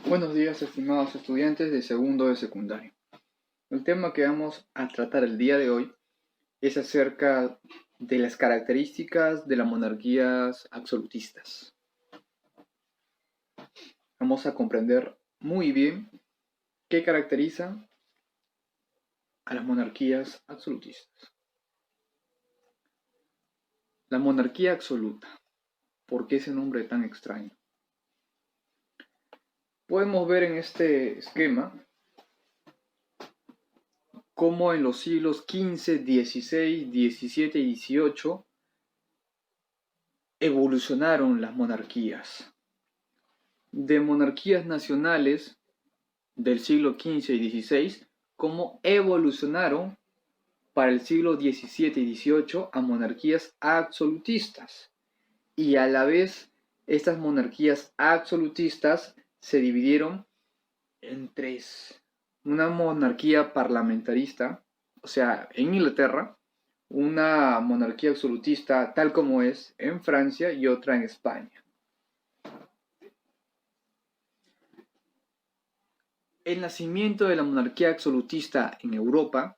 Buenos días, estimados estudiantes de segundo de secundaria. El tema que vamos a tratar el día de hoy es acerca de las características de las monarquías absolutistas. Vamos a comprender muy bien qué caracteriza a las monarquías absolutistas. La monarquía absoluta. ¿Por qué ese nombre tan extraño? Podemos ver en este esquema cómo en los siglos XV, XVI, XVII y XVIII evolucionaron las monarquías. De monarquías nacionales del siglo XV y XVI, cómo evolucionaron para el siglo XVII y XVIII a monarquías absolutistas. Y a la vez, estas monarquías absolutistas se dividieron en tres. Una monarquía parlamentarista, o sea, en Inglaterra, una monarquía absolutista tal como es en Francia y otra en España. El nacimiento de la monarquía absolutista en Europa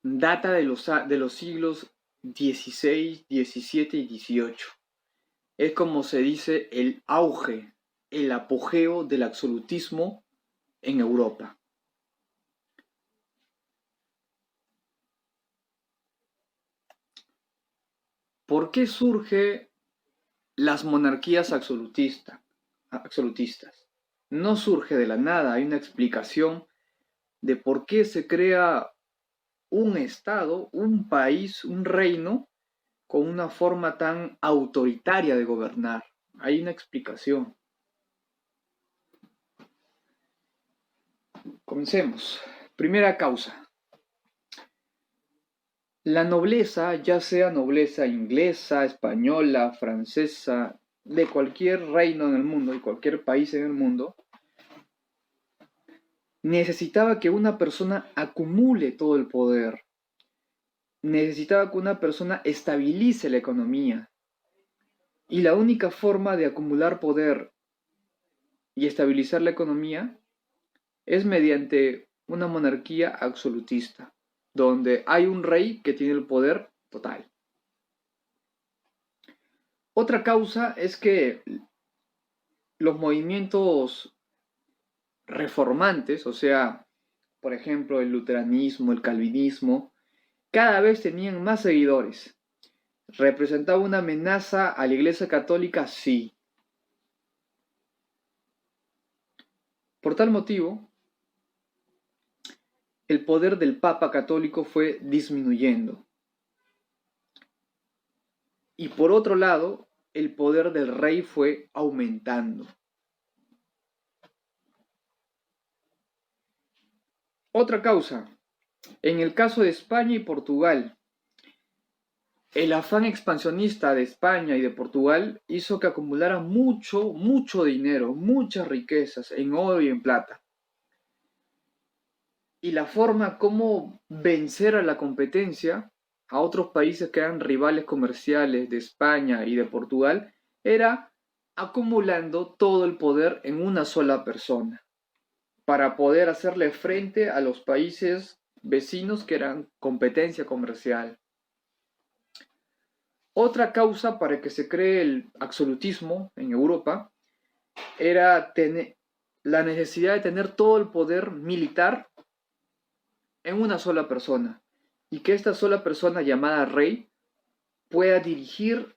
data de los siglos XVI, XVII y XVIII. Es como se dice el auge, el apogeo del absolutismo en Europa. ¿Por qué surgen las monarquías absolutistas? No surge de la nada, hay una explicación de por qué se crea un estado, un país, un reino con una forma tan autoritaria de gobernar. Hay una explicación. Comencemos. Primera causa. La nobleza, ya sea nobleza inglesa, española, francesa, de cualquier reino en el mundo y cualquier país en el mundo, necesitaba que una persona acumule todo el poder. Necesitaba que una persona estabilice la economía. Y la única forma de acumular poder y estabilizar la economía es mediante una monarquía absolutista, donde hay un rey que tiene el poder total. Otra causa es que los movimientos reformantes, o sea, por ejemplo, el luteranismo, el calvinismo, cada vez tenían más seguidores. ¿Representaba una amenaza a la Iglesia Católica? Sí. Por tal motivo, el poder del Papa católico fue disminuyendo. Y por otro lado, el poder del rey fue aumentando. Otra causa. En el caso de España y Portugal, el afán expansionista de España y de Portugal hizo que acumulara mucho dinero, muchas riquezas en oro y en plata. Y la forma como vencer a la competencia, a otros países que eran rivales comerciales de España y de Portugal, era acumulando todo el poder en una sola persona, para poder hacerle frente a los países vecinos que eran competencia comercial. Otra causa para que se cree el absolutismo en Europa era la necesidad de tener todo el poder militar en una sola persona y que esta sola persona llamada rey pueda dirigir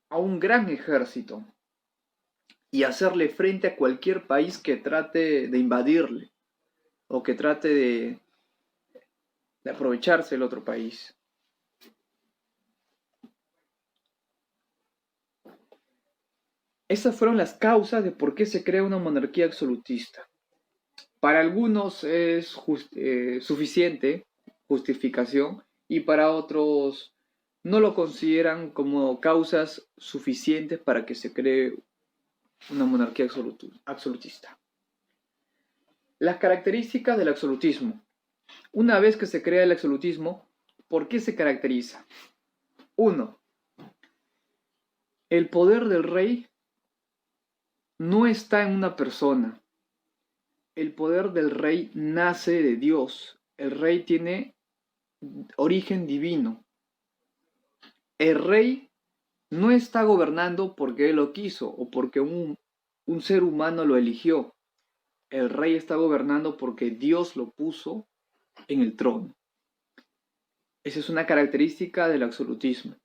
a un gran ejército y hacerle frente a cualquier país que trate de invadirle o que trate de aprovecharse del otro país. Esas fueron las causas de por qué se crea una monarquía absolutista. Para algunos es suficiente justificación y para otros no lo consideran como causas suficientes para que se cree una monarquía absolutista. Las características del absolutismo. Una vez que se crea el absolutismo, ¿por qué se caracteriza? 1. El poder del rey no está en una persona. El poder del rey nace de Dios. El rey tiene origen divino. El rey no está gobernando porque él lo quiso o porque un ser humano lo eligió. El rey está gobernando porque Dios lo puso en el trono. Esa es una característica del absolutismo.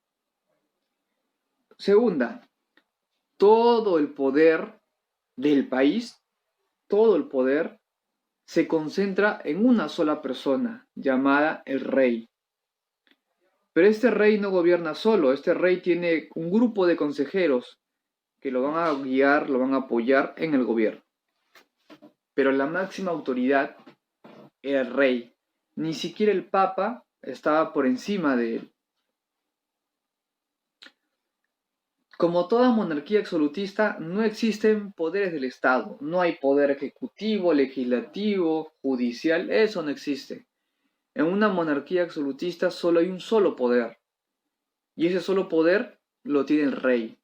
Segunda, todo el poder del país, todo el poder se concentra en una sola persona, llamada el rey. Pero este rey no gobierna solo, este rey tiene un grupo de consejeros que lo van a guiar, lo van a apoyar en el gobierno. Pero la máxima autoridad era el rey. Ni siquiera el papa estaba por encima de él. Como toda monarquía absolutista, no existen poderes del Estado. No hay poder ejecutivo, legislativo, judicial, eso no existe. En una monarquía absolutista solo hay un solo poder. Y ese solo poder lo tiene el rey.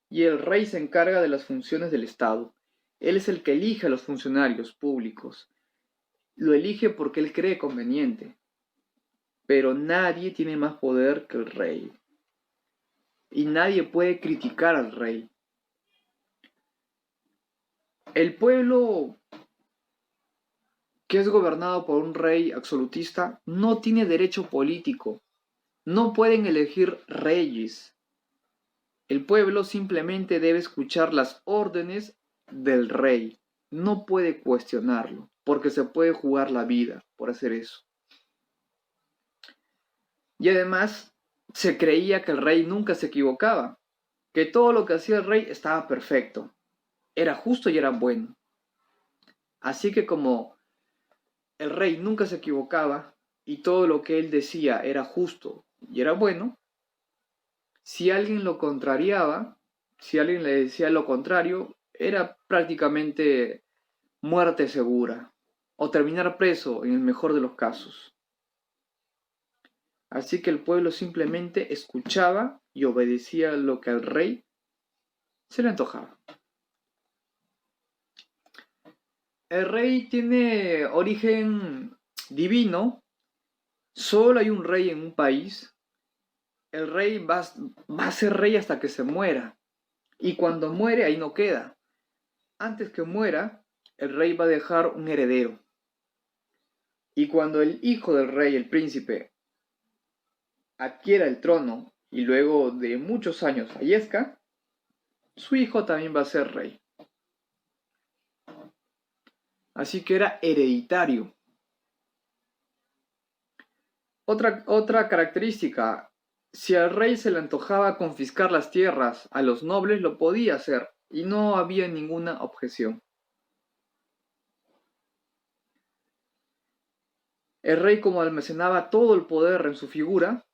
Y el rey se encarga de las funciones del Estado. Él es el que elige a los funcionarios públicos. Lo elige porque él cree conveniente. Pero nadie tiene más poder que el rey. Y nadie puede criticar al rey. El pueblo que es gobernado por un rey absolutista no tiene derecho político. No pueden elegir reyes. El pueblo simplemente debe escuchar las órdenes del rey. No puede cuestionarlo, porque se puede jugar la vida por hacer eso. Y además, se creía que el rey nunca se equivocaba, que todo lo que hacía el rey estaba perfecto, era justo y era bueno. Así que como el rey nunca se equivocaba y todo lo que él decía era justo y era bueno, si alguien lo contrariaba, si alguien le decía lo contrario, era prácticamente muerte segura o terminar preso en el mejor de los casos. Así que el pueblo simplemente escuchaba y obedecía lo que al rey se le antojaba. El rey tiene origen divino, solo hay un rey en un país. El rey va a ser rey hasta que se muera. Y cuando muere, ahí no queda. Antes que muera, el rey va a dejar un heredero. Y cuando el hijo del rey, el príncipe, adquiera el trono y luego de muchos años fallezca, su hijo también va a ser rey. Así que era hereditario. Otra característica, si al rey se le antojaba confiscar las tierras a los nobles, lo podía hacer y no había ninguna objeción. El rey, como almacenaba todo el poder en su figura,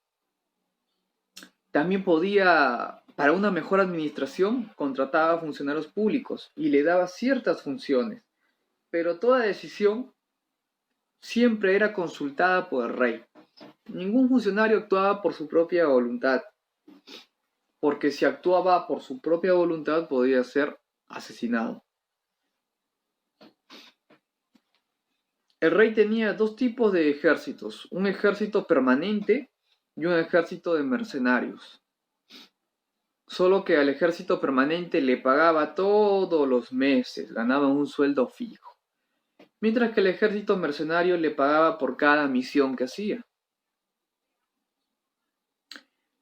también podía, para una mejor administración, contrataba funcionarios públicos y le daba ciertas funciones, pero toda decisión siempre era consultada por el rey. Ningún funcionario actuaba por su propia voluntad, porque si actuaba por su propia voluntad podía ser asesinado. El rey tenía dos tipos de ejércitos, un ejército permanente y un ejército de mercenarios. Solo que al ejército permanente le pagaba todos los meses, ganaba un sueldo fijo, mientras que el ejército mercenario le pagaba por cada misión que hacía.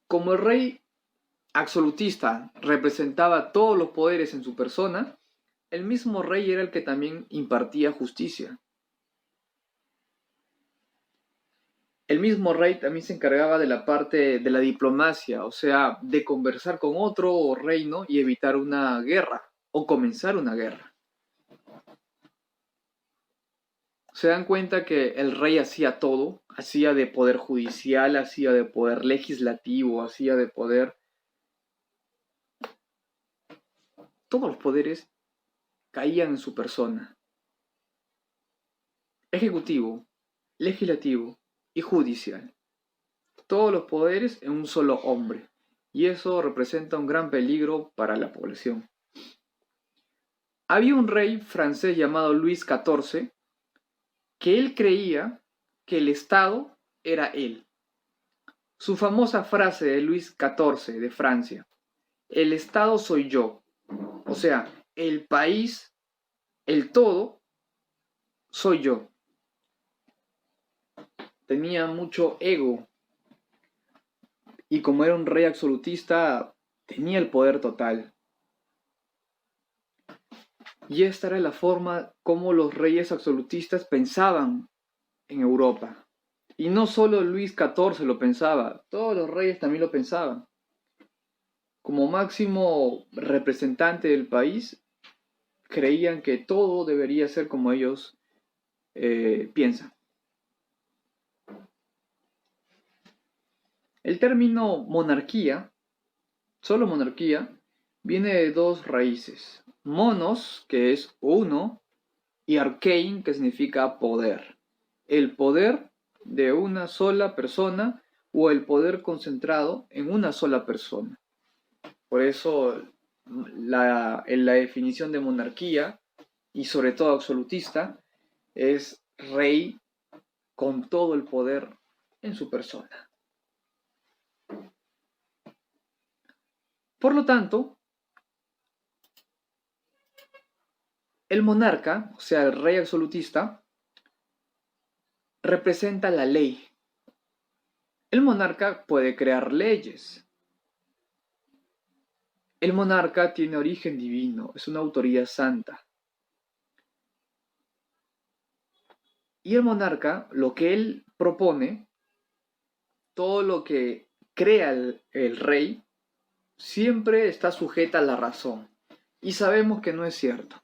Como el rey absolutista representaba todos los poderes en su persona, el mismo rey era el que también impartía justicia. El mismo rey también se encargaba de la parte de la diplomacia, o sea, de conversar con otro reino y evitar una guerra o comenzar una guerra. Se dan cuenta que el rey hacía todo, hacía de poder judicial, hacía de poder legislativo, hacía de poder... Todos los poderes caían en su persona. Ejecutivo, legislativo y judicial. Todos los poderes en un solo hombre. Y eso representa un gran peligro para la población. Había un rey francés llamado Luis XIV que él creía que el Estado era él. Su famosa frase de Luis XIV de Francia: el Estado soy yo. O sea, el país, el todo, soy yo. Tenía mucho ego y como era un rey absolutista, tenía el poder total. Y esta era la forma como los reyes absolutistas pensaban en Europa. Y no solo Luis XIV lo pensaba, todos los reyes también lo pensaban. Como máximo representante del país, creían que todo debería ser como ellos piensan. El término monarquía, solo monarquía, viene de dos raíces. Monos, que es uno, y arkein, que significa poder. El poder de una sola persona o el poder concentrado en una sola persona. Por eso en la definición de monarquía, y sobre todo absolutista, es rey con todo el poder en su persona. Por lo tanto, el monarca, o sea, el rey absolutista, representa la ley. El monarca puede crear leyes. El monarca tiene origen divino, es una autoridad santa. Y el monarca, lo que él propone, todo lo que crea el rey, siempre está sujeta a la razón. Y sabemos que no es cierto.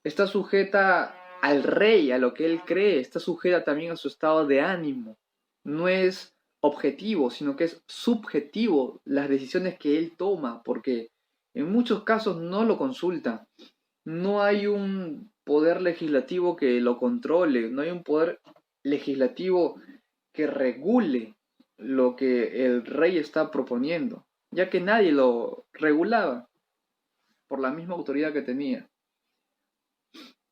Está sujeta al rey, a lo que él cree, está sujeta también a su estado de ánimo. No es objetivo, sino que es subjetivo las decisiones que él toma, porque en muchos casos no lo consulta. No hay un poder legislativo que lo controle, no hay un poder legislativo que regule lo que el rey está proponiendo, ya que nadie lo regulaba por la misma autoridad que tenía.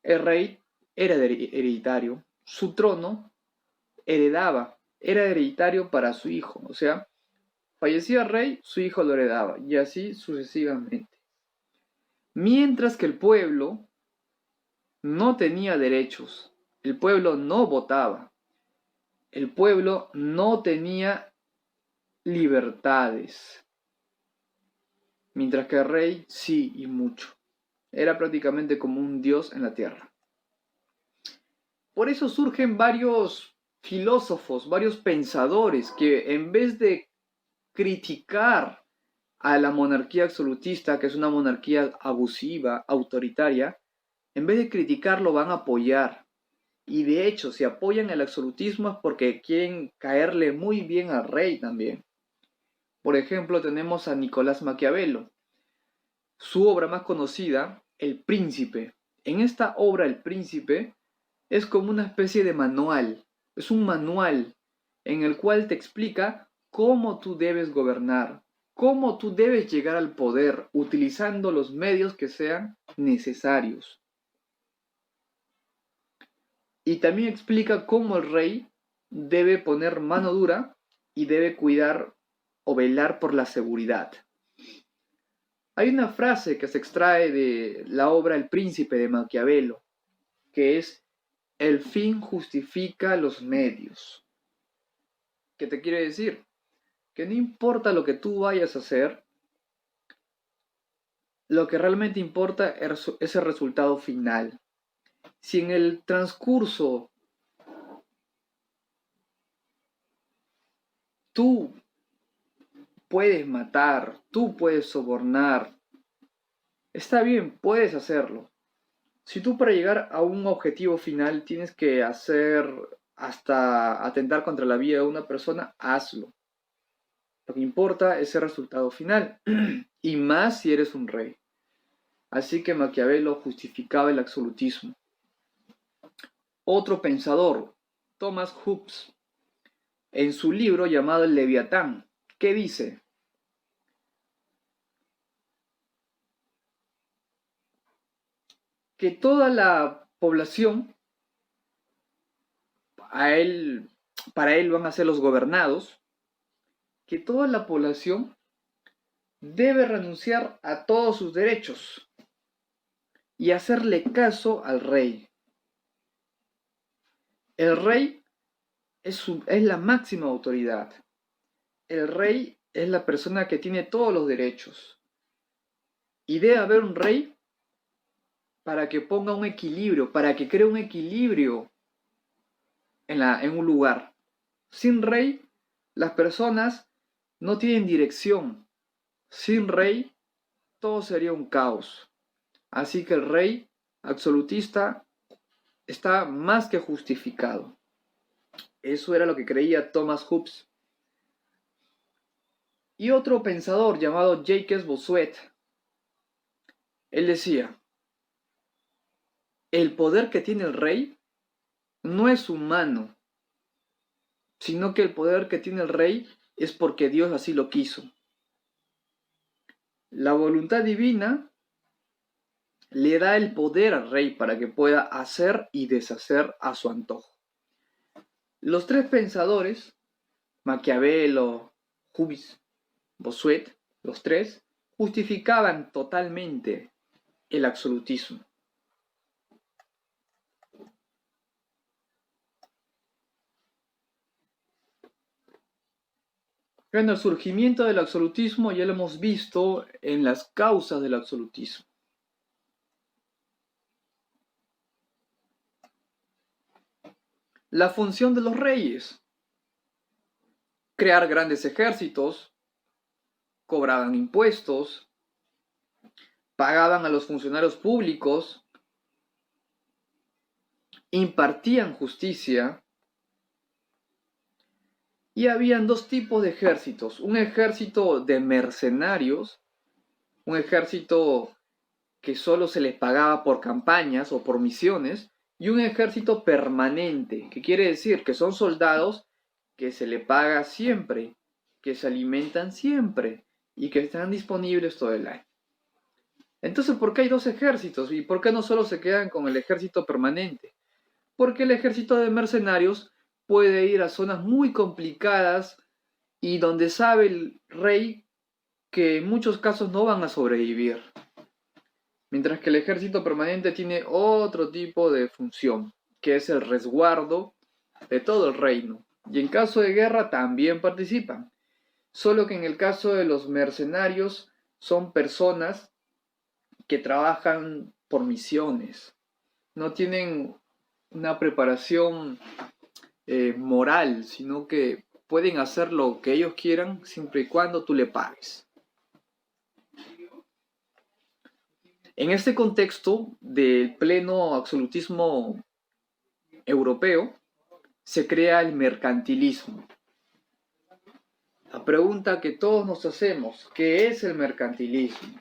El rey era hereditario, su trono era hereditario para su hijo, o sea, fallecía el rey, su hijo lo heredaba, y así sucesivamente. Mientras que el pueblo no tenía derechos, el pueblo no votaba, el pueblo no tenía libertades, mientras que el rey sí y mucho. Era prácticamente como un dios en la tierra. Por eso surgen varios filósofos, varios pensadores que en vez de criticar a la monarquía absolutista, que es una monarquía abusiva, autoritaria, en vez de criticarlo van a apoyar. Y de hecho, si apoyan el absolutismo es porque quieren caerle muy bien al rey también. Por ejemplo, tenemos a Nicolás Maquiavelo. Su obra más conocida, El Príncipe. En esta obra, El Príncipe, es como una especie de manual. Es un manual en el cual te explica cómo tú debes gobernar, cómo tú debes llegar al poder utilizando los medios que sean necesarios. Y también explica cómo el rey debe poner mano dura y debe cuidar o velar por la seguridad. Hay una frase que se extrae de la obra El Príncipe de Maquiavelo, que es: el fin justifica los medios. ¿Qué te quiere decir? Que no importa lo que tú vayas a hacer, lo que realmente importa es el resultado final. Si en el transcurso tú puedes matar, tú puedes sobornar, está bien, puedes hacerlo. Si tú para llegar a un objetivo final tienes que hacer hasta atentar contra la vida de una persona, hazlo. Lo que importa es el resultado final, y más si eres un rey. Así que Maquiavelo justificaba el absolutismo. Otro pensador, Thomas Hobbes, en su libro llamado El Leviatán, ¿qué dice? que toda la población, para él van a ser los gobernados, que toda la población debe renunciar a todos sus derechos y hacerle caso al rey. El rey es la máxima autoridad. El rey es la persona que tiene todos los derechos. Y debe haber un rey para que ponga un equilibrio, para que cree un equilibrio en un lugar. Sin rey, las personas no tienen dirección. Sin rey, todo sería un caos. Así que el rey absolutista está más que justificado. Eso era lo que creía Thomas Hobbes. Y otro pensador llamado Jacques Bossuet, él decía, el poder que tiene el rey no es humano, sino que el poder que tiene el rey es porque Dios así lo quiso. La voluntad divina le da el poder al rey para que pueda hacer y deshacer a su antojo. Los tres pensadores, Maquiavelo, Hobbes, Bossuet, los tres, justificaban totalmente el absolutismo. Bueno, el surgimiento del absolutismo ya lo hemos visto en las causas del absolutismo. La función de los reyes: crear grandes ejércitos, cobraban impuestos, pagaban a los funcionarios públicos, impartían justicia. Y habían dos tipos de ejércitos: un ejército de mercenarios, un ejército que solo se les pagaba por campañas o por misiones, y un ejército permanente, que quiere decir que son soldados que se le paga siempre, que se alimentan siempre y que están disponibles todo el año. Entonces, ¿por qué hay dos ejércitos? ¿Y por qué no solo se quedan con el ejército permanente? Porque el ejército de mercenarios puede ir a zonas muy complicadas y donde sabe el rey que en muchos casos no van a sobrevivir. Mientras que el ejército permanente tiene otro tipo de función, que es el resguardo de todo el reino. Y en caso de guerra también participan. Solo que en el caso de los mercenarios son personas que trabajan por misiones. No tienen una preparación moral, sino que pueden hacer lo que ellos quieran siempre y cuando tú le pagues. En este contexto del pleno absolutismo europeo, se crea el mercantilismo. La pregunta que todos nos hacemos: ¿qué es el mercantilismo?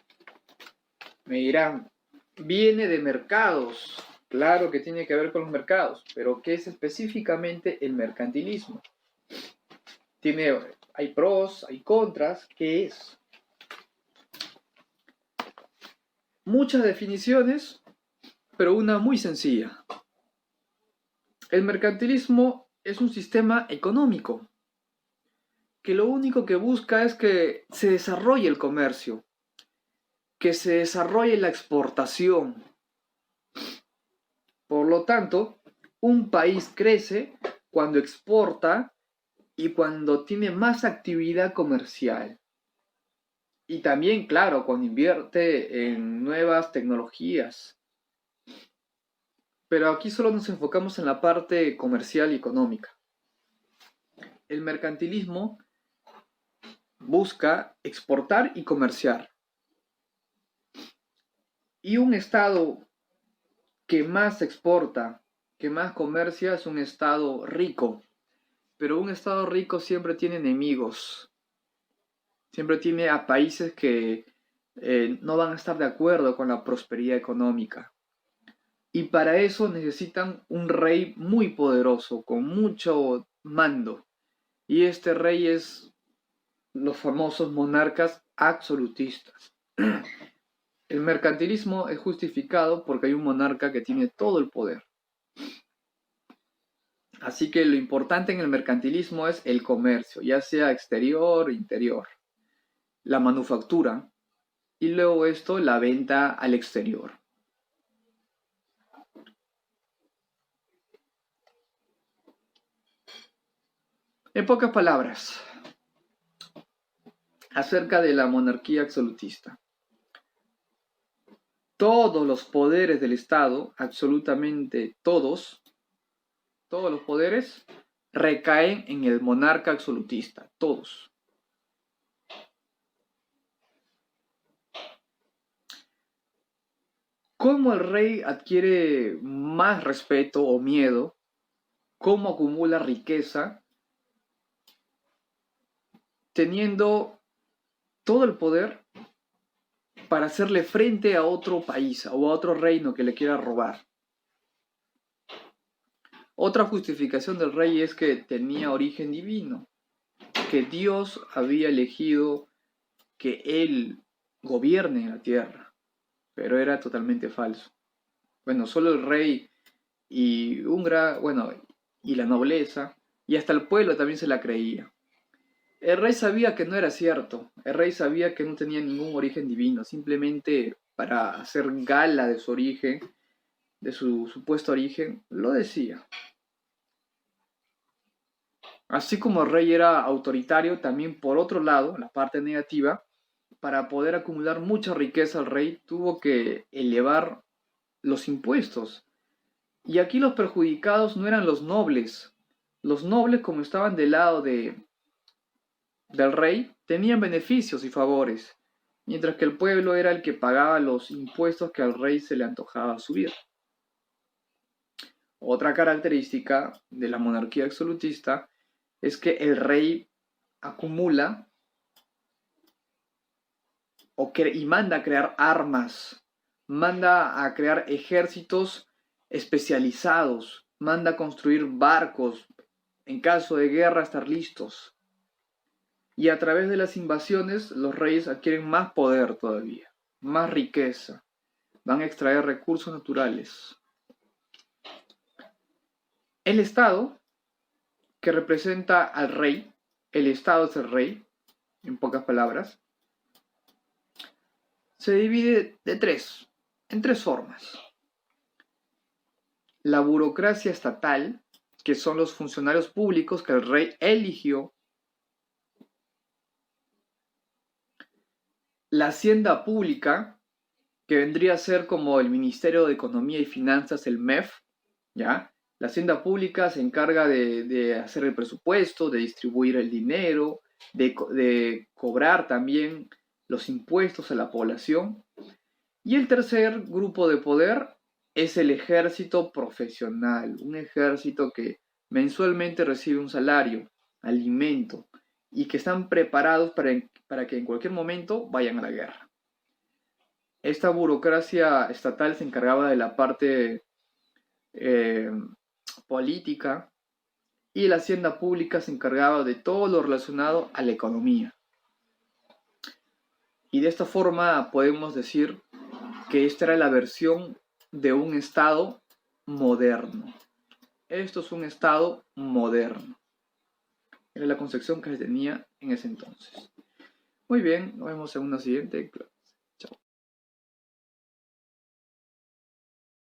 Me dirán, viene de mercados. Claro que tiene que ver con los mercados, pero ¿qué es específicamente el mercantilismo? Hay pros, hay contras. ¿Qué es? Muchas definiciones, pero una muy sencilla. El mercantilismo es un sistema económico que lo único que busca es que se desarrolle el comercio, que se desarrolle la exportación. Por lo tanto, un país crece cuando exporta y cuando tiene más actividad comercial. Y también, claro, cuando invierte en nuevas tecnologías. Pero aquí solo nos enfocamos en la parte comercial y económica. El mercantilismo busca exportar y comerciar. Y un estado que más exporta, que más comercia, es un estado rico. Pero un estado rico siempre tiene enemigos. Siempre tiene a países que no van a estar de acuerdo con la prosperidad económica. Y para eso necesitan un rey muy poderoso, con mucho mando. Y este rey es los famosos monarcas absolutistas. El mercantilismo es justificado porque hay un monarca que tiene todo el poder. Así que lo importante en el mercantilismo es el comercio, ya sea exterior o interior, la manufactura y luego esto, la venta al exterior. En pocas palabras, acerca de la monarquía absolutista. Todos los poderes del Estado, absolutamente todos los poderes, recaen en el monarca absolutista, todos. ¿Cómo el rey adquiere más respeto o miedo? ¿Cómo acumula riqueza? Teniendo todo el poder para hacerle frente a otro país o a otro reino que le quiera robar. Otra justificación del rey es que tenía origen divino, que Dios había elegido que él gobierne la tierra, pero era totalmente falso. Bueno, solo el rey y y la nobleza, y hasta el pueblo también se la creía. El rey sabía que no era cierto, el rey sabía que no tenía ningún origen divino, simplemente para hacer gala de su origen, de su supuesto origen, lo decía. Así como el rey era autoritario, también por otro lado, la parte negativa, para poder acumular mucha riqueza el rey tuvo que elevar los impuestos. Y aquí los perjudicados no eran los nobles. Los nobles, como estaban del lado del rey, tenían beneficios y favores, mientras que el pueblo era el que pagaba los impuestos que al rey se le antojaba subir. Otra característica de la monarquía absolutista es que el rey acumula y manda a crear armas, manda a crear ejércitos especializados, manda a construir barcos, en caso de guerra estar listos. Y a través de las invasiones los reyes adquieren más poder todavía, más riqueza, van a extraer recursos naturales. El Estado, que representa al rey, el Estado es el rey, en pocas palabras, se divide en tres formas. La burocracia estatal, que son los funcionarios públicos que el rey eligió. La hacienda pública, que vendría a ser como el Ministerio de Economía y Finanzas, el MEF, ¿ya? La hacienda pública se encarga de hacer el presupuesto, de distribuir el dinero, de cobrar también los impuestos a la población. Y el tercer grupo de poder es el ejército profesional, un ejército que mensualmente recibe un salario, alimento, y que están preparados para que en cualquier momento vayan a la guerra. Esta burocracia estatal se encargaba de la parte política y la hacienda pública se encargaba de todo lo relacionado a la economía. Y de esta forma podemos decir que esta era la versión de un Estado moderno. Esto es un Estado moderno. Era la concepción que se tenía en ese entonces. Muy bien, nos vemos en una siguiente clase.